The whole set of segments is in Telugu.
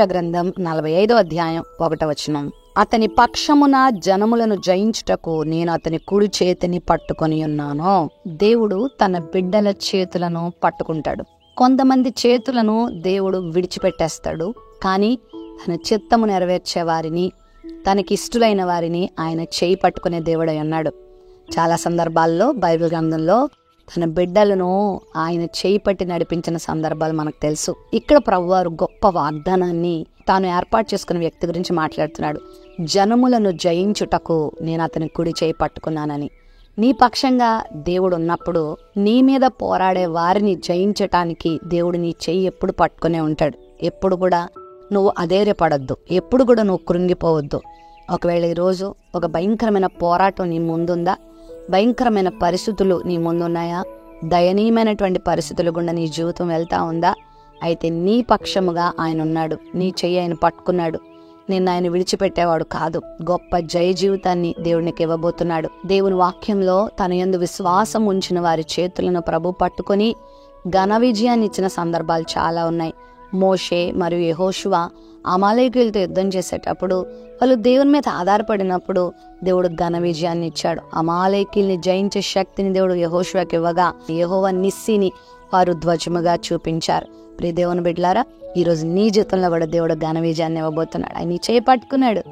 యెషయా గ్రంథం 45వ అధ్యాయం 1వ వచనం. అతని పక్షమున జనములను జయించుటకు నేను అతని కుడి చేతిని పట్టుకొని ఉన్నాను. దేవుడు తన బిడ్డల చేతులను పట్టుకుంటాడు. కొంతమంది చేతులను దేవుడు విడిచిపెట్టేస్తాడు, కానీ తన చిత్తము నెరవేర్చే వారిని, తనకిష్టులైన వారిని ఆయన చేయి పట్టుకునే దేవుడై ఉన్నాడు. చాలా సందర్భాల్లో బైబిల్ గ్రంథంలో తన బిడ్డలను ఆయన చేయి పట్టి నడిపించిన సందర్భాలు మనకు తెలుసు. ఇక్కడ ప్రభువారు గొప్ప వాగ్దానాన్ని తాను ఏర్పాటు చేసుకున్న వ్యక్తి గురించి మాట్లాడుతున్నాడు. జనములను జయించుటకు నేను అతని కుడి చేయి పట్టుకున్నానని. నీ పక్షంగా దేవుడు ఉన్నప్పుడు నీ మీద పోరాడే వారిని జయించటానికి దేవుడు నీ చెయ్యి ఎప్పుడు పట్టుకునే ఉంటాడు. ఎప్పుడు కూడా నువ్వు అధైర్యపడొద్దు, ఎప్పుడు కూడా నువ్వు కృంగిపోవద్దు. ఒకవేళ ఈరోజు ఒక భయంకరమైన పోరాటం నీ ముందుందా? భయంకరమైన పరిస్థితులు నీ ముందున్నాయా? దయనీయమైనటువంటి పరిస్థితులు గుండా నీ జీవితం వెళ్తా ఉందా? అయితే నీ పక్షముగా ఆయన ఉన్నాడు. నీ చెయ్యి ఆయన పట్టుకున్నాడు. నిన్ను ఆయన విడిచిపెట్టేవాడు కాదు. గొప్ప జయ జీవితాన్ని దేవునికి ఇవ్వబోతున్నాడు. దేవుని వాక్యంలో తన యందు విశ్వాసం ఉంచిన వారి చేతులను ప్రభు పట్టుకొని ఘన విజయాన్ని ఇచ్చిన సందర్భాలు చాలా ఉన్నాయి. మోషే మరియు యెహోషువ అమాలేకీయులతో యుద్ధం చేసేటప్పుడు వాళ్ళు దేవుని మీద ఆధారపడినప్పుడు దేవుడు ఘన విజయాన్ని ఇచ్చాడు. అమాలేకీయుల్ని జయించే శక్తిని దేవుడు యెహోషువకి ఇవ్వగా యెహోవా నిస్సిని వారు ధ్వజముగా చూపించారు. ప్రియ దేవుని బిడ్డలారా, ఈరోజు నీ జీవితంలో కూడా దేవుడు ఘన విజయాన్ని ఇవ్వబోతున్నాడు. ఆయన నీ చేయి పట్టుకున్నాడు,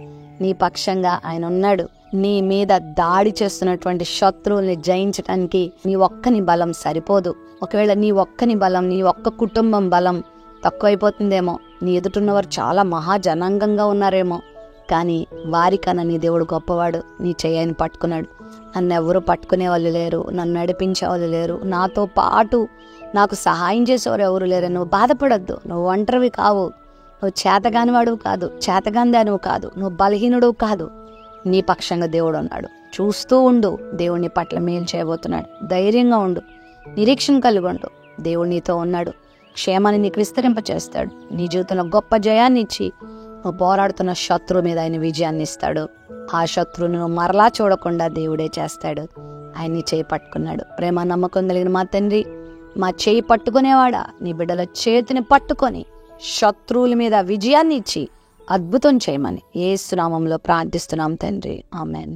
నీ పక్షంగా ఆయన ఉన్నాడు. నీ మీద దాడి చేస్తున్నటువంటి శత్రువుల్ని జయించడానికి నీ ఒక్కని బలం సరిపోదు. ఒకవేళ నీ ఒక్కని బలం, నీ ఒక్క కుటుంబం బలం తక్కువైపోతుందేమో, నీ ఎదుటిన్నవారు చాలా మహాజనాంగంగా ఉన్నారేమో, కానీ వారికన్నా నీ దేవుడు గొప్పవాడు. నీ చెయ్యిని పట్టుకున్నాడు. నన్ను ఎవరు పట్టుకునే వాళ్ళు లేరు, నన్ను నడిపించే వాళ్ళు లేరు, నాతో పాటు నాకు సహాయం చేసేవారు ఎవరు లేరు. నువ్వు బాధపడొద్దు, నువ్వు ఒంటరివి కావు, నువ్వు చేతగాని వాడువు కాదు, చేతగాందానివు కాదు, నువ్వు బలహీనుడు కాదు. నీ పక్షంగా దేవుడు ఉన్నాడు. చూస్తూ ఉండు, దేవుడిని పట్ల మేలు చేయబోతున్నాడు. ధైర్యంగా ఉండు, నిరీక్షణ కలిగి ఉండు. దేవుడు నీతో ఉన్నాడు. క్షేమాన్ని నీకు విస్తరింపచేస్తాడు. నీ జీవితంలో గొప్ప జయాన్ని ఇచ్చి నువ్వు పోరాడుతున్న శత్రువు మీద ఆయన విజయాన్ని ఇస్తాడు. ఆ శత్రువును మరలా చూడకుండా దేవుడే చేస్తాడు. ఆయన్ని చేయి పట్టుకున్నాడు. ప్రేమ నమ్మకం కలిగిన మా తండ్రి, మా చేయి పట్టుకునేవాడా, నీ బిడ్డల చేతిని పట్టుకొని శత్రువుల మీద విజయాన్ని ఇచ్చి అద్భుతం చేయమని యేసు నామములో ప్రార్థిస్తున్నాం తండ్రి. ఆమెన్.